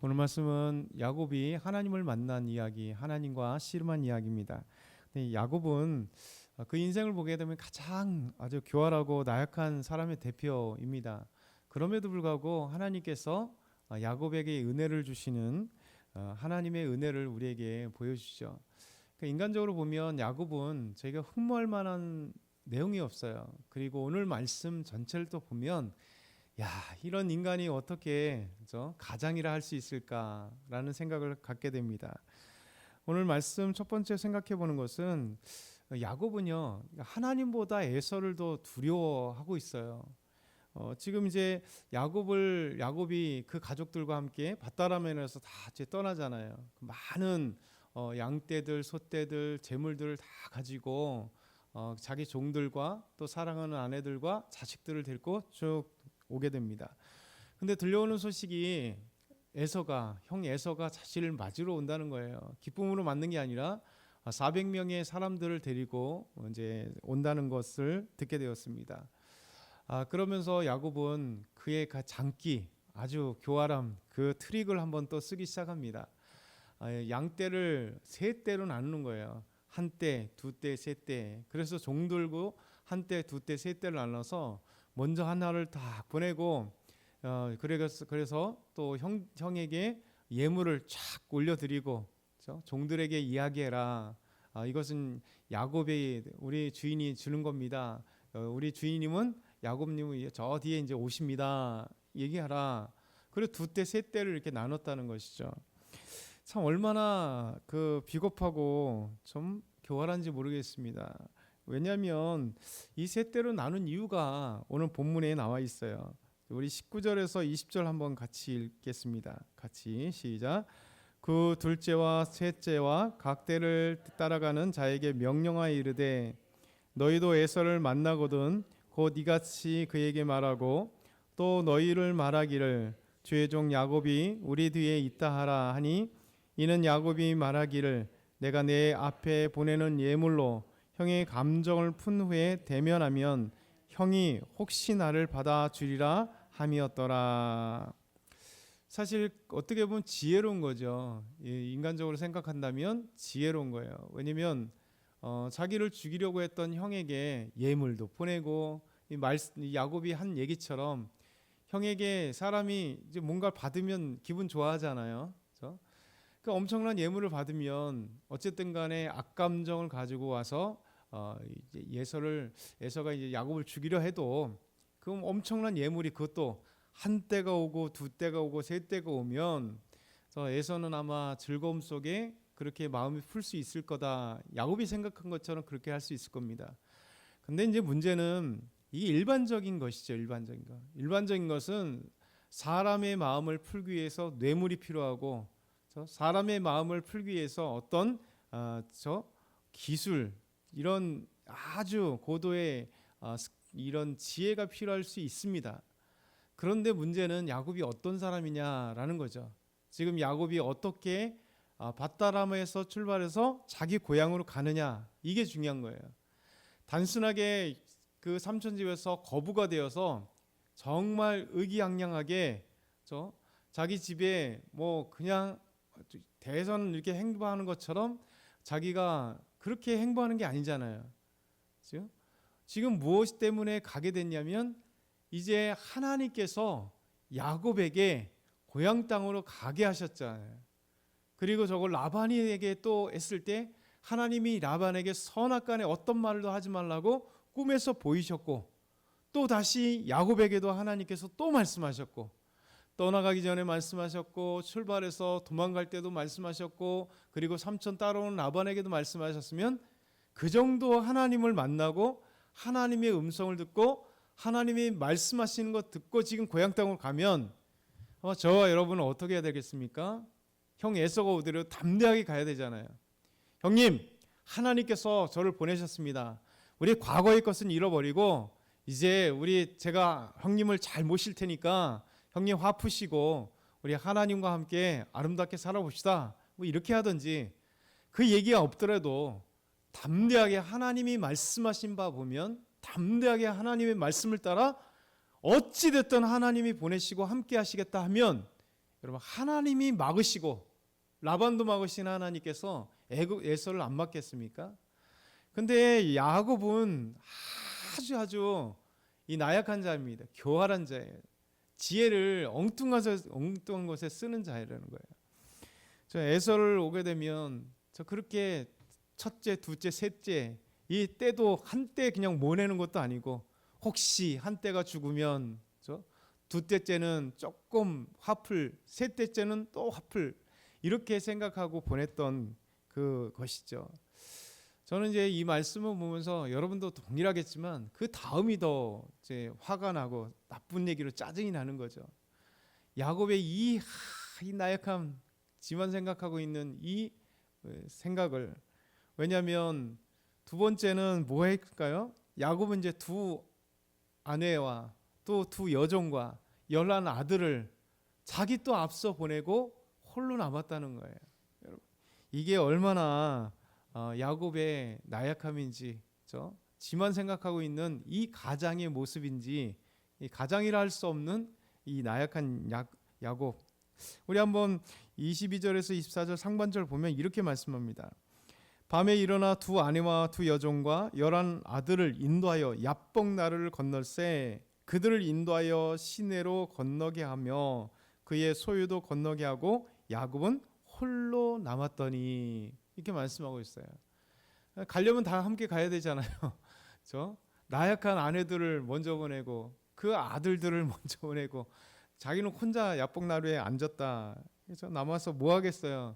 오늘 말씀은 야곱이 하나님을 만난 이야기, 하나님과 씨름한 이야기입니다. 근데 야곱은 그 인생을 보게 되면 가장 아주 교활하고 나약한 사람의 대표입니다. 그럼에도 불구하고 하나님께서 야곱에게 은혜를 주시는 하나님의 은혜를 우리에게 보여주시죠. 그러니까 인간적으로 보면 야곱은 저희가 흠모할 만한 내용이 없어요. 그리고 오늘 말씀 전체를 또 보면 야, 이런 인간이 어떻게 가장이라 할 수 있을까라는 생각을 갖게 됩니다. 오늘 말씀 첫 번째 생각해 보는 것은 야곱은요, 하나님보다 에서를 더 두려워하고 있어요. 지금 이제 야곱이 그 가족들과 함께 밧다라면에서 다 이제 떠나잖아요. 많은 양떼들, 소떼들, 재물들을 다 가지고 자기 종들과 또 사랑하는 아내들과 자식들을 데리고 쭉 오게 됩니다. 근데 들려오는 소식이 형 에서가 자신을 맞으러 온다는 거예요. 기쁨으로 맞는 게 아니라 400명의 사람들을 데리고 이제 온다는 것을 듣게 되었습니다. 그러면서 야곱은 그의 장기, 아주 교활함, 그 트릭을 한번 또 쓰기 시작합니다. 양떼를 세 떼로 나누는 거예요. 한 떼, 두 떼, 세 떼. 그래서 종들고 한 떼, 두 떼, 세 떼를 나눠서 먼저 하나를 다 보내고 그래서 또 형에게 예물을 쫙 올려드리고 종들에게 이야기해라. 이것은 야곱의 우리 주인이 주는 겁니다. 우리 주인님은 야곱님은 저 뒤에 이제 오십니다. 얘기하라. 그리고 두 떼, 세 떼를 이렇게 나눴다는 것이죠. 참 얼마나 그 비겁하고 좀 교활한지 모르겠습니다. 왜냐하면 이 세 떼로 나눈 이유가 오늘 본문에 나와 있어요. 우리 19절에서 20절 한번 같이 읽겠습니다. 같이 시작. 그 둘째와 셋째와 각 떼를 따라가는 자에게 명령하여 이르되 너희도 에서를 만나거든 곧 이같이 그에게 말하고 또 너희를 말하기를 주의 종 야곱이 우리 뒤에 있다 하라 하니 이는 야곱이 말하기를 내가 내 앞에 보내는 예물로 형의 감정을 푼 후에 대면하면 형이 혹시 나를 받아주리라 함이었더라. 사실 어떻게 보면 지혜로운 거죠. 인간적으로 생각한다면 지혜로운 거예요. 왜냐하면 자기를 죽이려고 했던 형에게 예물도 보내고 야곱이 한 얘기처럼 형에게 사람이 이제 뭔가를 받으면 기분 좋아하잖아요. 그렇죠? 그러니까 엄청난 예물을 받으면 어쨌든 간에 악감정을 가지고 와서 이제 에서가 이제 야곱을 죽이려 해도 그럼 엄청난 예물이 그것도 한 때가 오고 두 때가 오고 세 때가 오면 에서는 아마 즐거움 속에 그렇게 마음이 풀 수 있을 거다. 야곱이 생각한 것처럼 그렇게 할 수 있을 겁니다. 근데 이제 문제는 이게 일반적인 것이죠. 일반적인 것은 사람의 마음을 풀기 위해서 뇌물이 필요하고 사람의 마음을 풀기 위해서 어떤 기술 이런 아주 고도의 이런 지혜가 필요할 수 있습니다. 그런데 문제는 야곱이 어떤 사람이냐라는 거죠. 지금 야곱이 어떻게 밧다람에서 출발해서 자기 고향으로 가느냐 이게 중요한 거예요. 단순하게 그 삼촌 집에서 거부가 되어서 정말 의기양양하게 자기 집에 뭐 그냥 대선 이렇게 행보하는 것처럼 자기가 그렇게 행보하는 게 아니잖아요. 지금 무엇 때문에 가게 됐냐면 이제 하나님께서 야곱에게 고향 땅으로 가게 하셨잖아요. 그리고 저걸 라반에게 또 했을 때 하나님이 라반에게 선악간에 어떤 말도 하지 말라고 꿈에서 보이셨고 또 다시 야곱에게도 하나님께서 또 말씀하셨고 떠나가기 전에 말씀하셨고 출발해서 도망갈 때도 말씀하셨고 그리고 삼촌 따라오는 라반에게도 말씀하셨으면 그 정도 하나님을 만나고 하나님의 음성을 듣고 하나님이 말씀하시는 것 듣고 지금 고향 땅으로 가면 아마 저와 여러분은 어떻게 해야 되겠습니까? 형 에서가 오더라도 담대하게 가야 되잖아요. 형님, 하나님께서 저를 보내셨습니다. 우리 과거의 것은 잃어버리고 이제 제가 형님을 잘 모실 테니까 형님 화 푸시고 우리 하나님과 함께 아름답게 살아봅시다. 뭐 이렇게 하든지 그 얘기가 없더라도 담대하게 하나님이 말씀하신 바 보면 담대하게 하나님의 말씀을 따라 어찌됐든 하나님이 보내시고 함께 하시겠다 하면 여러분, 하나님이 막으시고 라반도 막으신 하나님께서 에서를 안 막겠습니까? 근데 야곱은 아주 이 나약한 자입니다. 교활한 자예요. 지혜를 엉뚱한 것에 쓰는 자라는 거예요. 저 에서를 오게 되면 저 그렇게 첫째, 둘째, 셋째 이 때도 한때 그냥 모내는 것도 아니고, 혹시 한때가 죽으면 저 두째째는 조금 화풀, 셋째째는 또 화풀, 이렇게 생각하고 보냈던 그것이죠. 저는 이제 이 말씀을 보면서 여러분도 동일하겠지만 그 다음이 더 이제 화가 나고 나쁜 얘기로 짜증이 나는 거죠. 야곱의 이 나약함, 지만 생각하고 있는 이 생각을, 왜냐하면 두 번째는 뭐 했을까요? 야곱은 이제 두 아내와 또 두 여종과 11 아들을 자기 또 앞서 보내고 홀로 남았다는 거예요. 여러분, 이게 얼마나 야곱의 나약함인지, 지만 생각하고 있는 이 가장의 모습인지, 이 가장이라 할 수 없는 이 나약한 야곱. 우리 한번 22절에서 24절 상반절 보면 이렇게 말씀합니다. 밤에 일어나 두 아내와 두 여종과 11 아들을 인도하여 야복 나루를 건널세 그들을 인도하여 시내로 건너게 하며 그의 소유도 건너게 하고 야곱은 홀로 남았더니, 이렇게 말씀하고 있어요. 가려면 다 함께 가야 되잖아요. 나약한 아내들을 먼저 보내고 그 아들들을 먼저 보내고 자기는 혼자 야복나루에 앉았다. 그래서 남아서 뭐 하겠어요?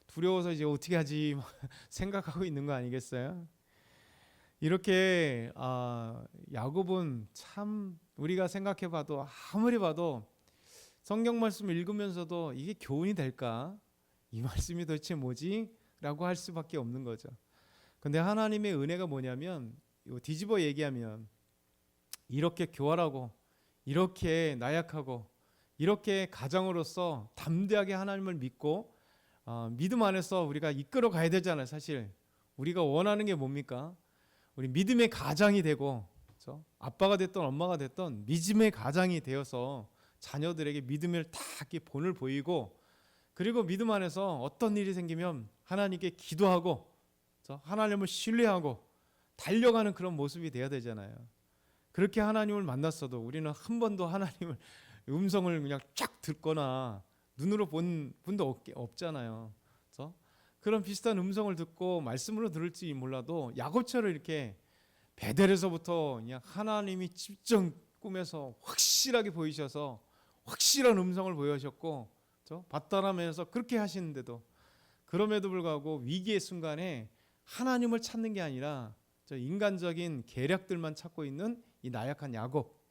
두려워서 이제 어떻게 하지 생각하고 있는 거 아니겠어요? 이렇게 야곱은 참 우리가 생각해봐도, 아무리 봐도 성경 말씀을 읽으면서도 이게 교훈이 될까? 이 말씀이 도대체 뭐지? 라고 할 수밖에 없는 거죠. 근데 하나님의 은혜가 뭐냐면, 이거 뒤집어 얘기하면 이렇게 교활하고 이렇게 나약하고 이렇게 가장으로서 담대하게 하나님을 믿고 믿음 안에서 우리가 이끌어 가야 되잖아요. 사실 우리가 원하는 게 뭡니까? 우리 믿음의 가장이 되고, 그렇죠? 아빠가 됐든 엄마가 됐든 믿음의 가장이 되어서 자녀들에게 믿음을 다 이렇게 본을 보이고, 그리고 믿음 안에서 어떤 일이 생기면 하나님께 기도하고, 그렇죠? 하나님을 신뢰하고 달려가는 그런 모습이 돼야 되잖아요. 그렇게 하나님을 만났어도 우리는 한 번도 하나님을 음성을 그냥 쫙 듣거나 눈으로 본 분도 없잖아요. 그렇죠? 그런 비슷한 음성을 듣고 말씀으로 들을지 몰라도 야곱처럼 이렇게 베델에서부터 그냥 하나님이 직접 꿈에서 확실하게 보이셔서 확실한 음성을 보여주셨고, 그렇죠? 바다라면서 그렇게 하시는데도, 그럼에도 불구하고 위기의 순간에 하나님을 찾는 게 아니라 저 인간적인 계략들만 찾고 있는 이 나약한 야곱.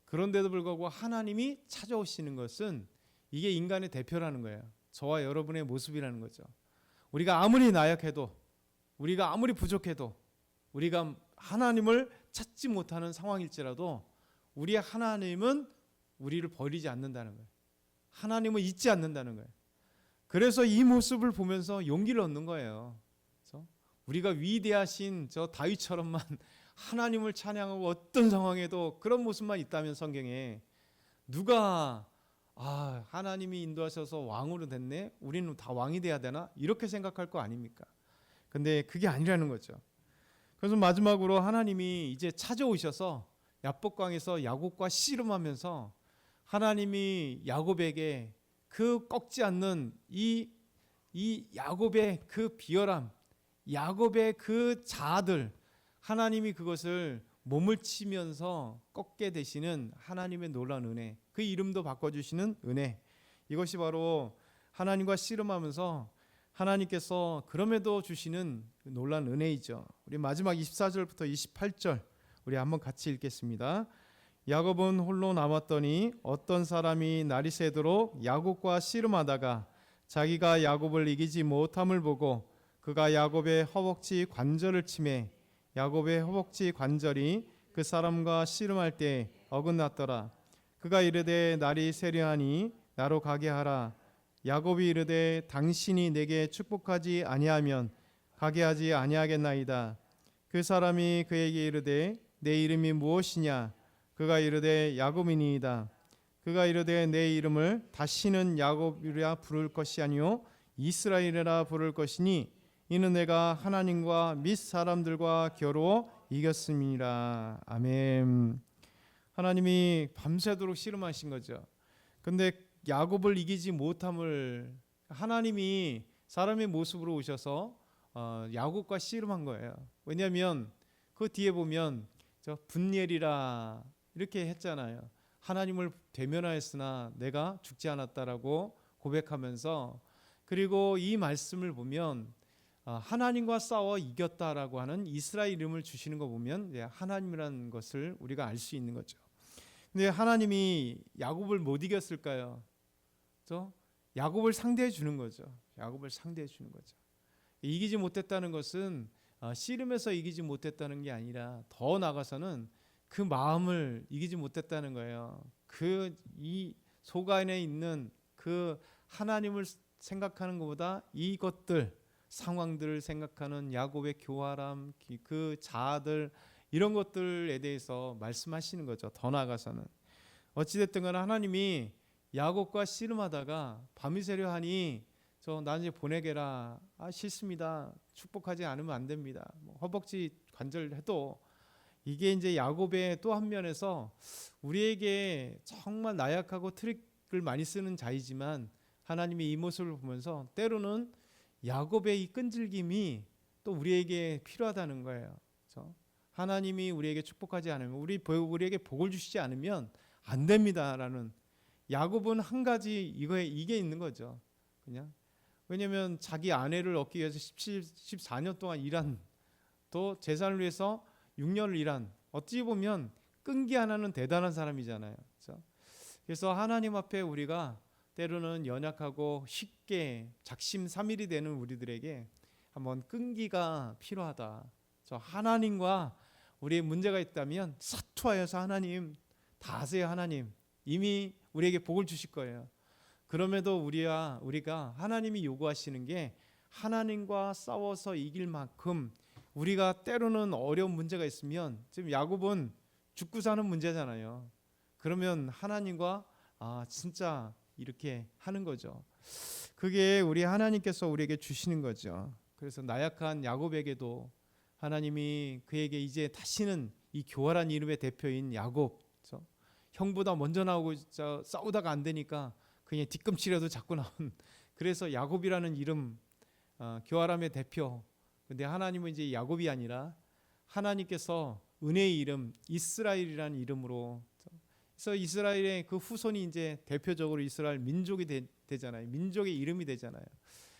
그런데도 불구하고 하나님이 찾아오시는 것은 이게 인간의 대표라는 거예요. 저와 여러분의 모습이라는 거죠. 우리가 아무리 나약해도, 우리가 아무리 부족해도, 우리가 하나님을 찾지 못하는 상황일지라도 우리의 하나님은 우리를 버리지 않는다는 거예요. 하나님은 잊지 않는다는 거예요. 그래서 이 모습을 보면서 용기를 얻는 거예요. 그래서 우리가 위대하신 저 다윗처럼만 하나님을 찬양하고 어떤 상황에도 그런 모습만 있다면 성경에, 누가 하나님이 인도하셔서 왕으로 됐네, 우리는 다 왕이 돼야 되나, 이렇게 생각할 거 아닙니까? 근데 그게 아니라는 거죠. 그래서 마지막으로 하나님이 이제 찾아오셔서 야복강에서 야곱과 씨름하면서 하나님이 야곱에게 그 꺾지 않는 이 야곱의 그 비열함, 야곱의 그 자아들, 하나님이 그것을 몸을 치면서 꺾게 되시는 하나님의 놀라운 은혜, 그 이름도 바꿔주시는 은혜, 이것이 바로 하나님과 씨름하면서 하나님께서 그럼에도 주시는 놀라운 은혜이죠. 우리 마지막 24절부터 28절 우리 한번 같이 읽겠습니다. 야곱은 홀로 남았더니 어떤 사람이 날이 새도록 야곱과 씨름하다가 자기가 야곱을 이기지 못함을 보고 그가 야곱의 허벅지 관절을 치매 야곱의 허벅지 관절이 그 사람과 씨름할 때 어긋났더라. 그가 이르되 날이 새려하니 나로 가게 하라. 야곱이 이르되 당신이 내게 축복하지 아니하면 가게 하지 아니하겠나이다. 그 사람이 그에게 이르되 내 이름이 무엇이냐? 그가 이르되 야곱이니이다. 그가 이르되 내 이름을 다시는 야곱이라 부를 것이 아니요 이스라엘이라 부를 것이니 이는 내가 하나님과 및 사람들과 겨루어 이겼음이니라. 아멘. 하나님이 밤새도록 씨름하신 거죠. 근데 야곱을 이기지 못함을 하나님이 사람의 모습으로 오셔서 야곱과 씨름한 거예요. 왜냐하면 그 뒤에 보면 저 분엘이라 이렇게 했잖아요. 하나님을 대면하였으나 내가 죽지 않았다라고 고백하면서, 그리고 이 말씀을 보면 하나님과 싸워 이겼다라고 하는 이스라엘 이름을 주시는 거 보면 하나님이라는 것을 우리가 알 수 있는 거죠. 근데 하나님이 야곱을 못 이겼을까요? 야곱을 상대해 주는 거죠. 야곱을 상대해 주는 거죠. 이기지 못했다는 것은 씨름에서 이기지 못했다는 게 아니라 더 나아가서는 그 마음을 이기지 못했다는 거예요. 그 이 속 안에 있는 그 하나님을 생각하는 것보다 이것들 상황들을 생각하는 야곱의 교활함, 그 자아들, 이런 것들에 대해서 말씀하시는 거죠. 더 나아가서는 어찌됐든 간에 하나님이 야곱과 씨름하다가 밤이 새려 하니 나 이제 보내게라. 싫습니다. 축복하지 않으면 안 됩니다. 허벅지 관절해도, 이게 이제 야곱의 또 한 면에서 우리에게 정말 나약하고 트릭을 많이 쓰는 자이지만 하나님이 이 모습을 보면서 때로는 야곱의 이 끈질김이 또 우리에게 필요하다는 거예요. 그렇죠? 하나님이 우리에게 축복하지 않으면, 우리에게 복을 주시지 않으면 안 됩니다라는, 야곱은 한 가지 이게 있는 거죠. 그냥 왜냐하면 자기 아내를 얻기 위해서 14년 동안 일한, 또 재산을 위해서 6년을 일한, 어찌 보면 끈기 하나는 대단한 사람이잖아요. 그렇죠? 그래서 하나님 앞에 우리가 때로는 연약하고 쉽게 작심삼일이 되는 우리들에게 한번 끈기가 필요하다. 하나님과 우리의 문제가 있다면 사투하여서 하나님 다 아세요. 하나님 이미 우리에게 복을 주실 거예요. 그럼에도 우리가 하나님이 요구하시는 게 하나님과 싸워서 이길 만큼, 우리가 때로는 어려운 문제가 있으면, 지금 야곱은 죽고 사는 문제잖아요. 그러면 하나님과 진짜 이렇게 하는 거죠. 그게 우리 하나님께서 우리에게 주시는 거죠. 그래서 나약한 야곱에게도 하나님이 그에게 이제 다시는 이 교활한 이름의 대표인 야곱, 그렇죠? 형보다 먼저 나오고 싸우다가 안 되니까 그냥 뒤꿈치라도 잡고 나온 그래서 야곱이라는 이름, 교활함의 대표. 근데 하나님은 이제 야곱이 아니라 하나님께서 은혜의 이름 이스라엘이라는 이름으로, 그래서 이스라엘의 그 후손이 이제 대표적으로 이스라엘 민족이 되잖아요. 민족의 이름이 되잖아요.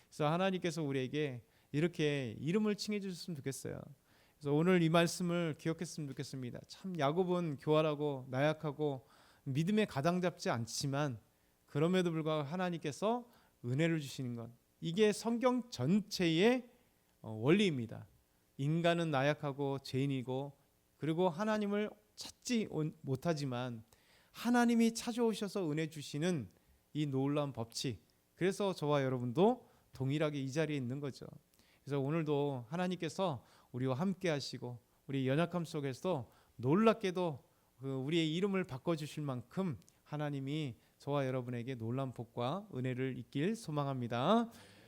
그래서 하나님께서 우리에게 이렇게 이름을 칭해 주셨으면 좋겠어요. 그래서 오늘 이 말씀을 기억했으면 좋겠습니다. 참 야곱은 교활하고 나약하고 믿음에 가당잡지 않지만, 그럼에도 불구하고 하나님께서 은혜를 주시는 것, 이게 성경 전체의 원리입니다. 인간은 나약하고 죄인이고, 그리고 하나님을 찾지 못하지만 하나님이 찾아오셔서 은혜 주시는 이 놀라운 법칙, 그래서 저와 여러분도 동일하게 이 자리에 있는 거죠. 그래서 오늘도 하나님께서 우리와 함께 하시고 우리 연약함 속에서 놀랍게도 우리의 이름을 바꿔주실 만큼 하나님이 저와 여러분에게 놀라운 복과 은혜를 있길 소망합니다.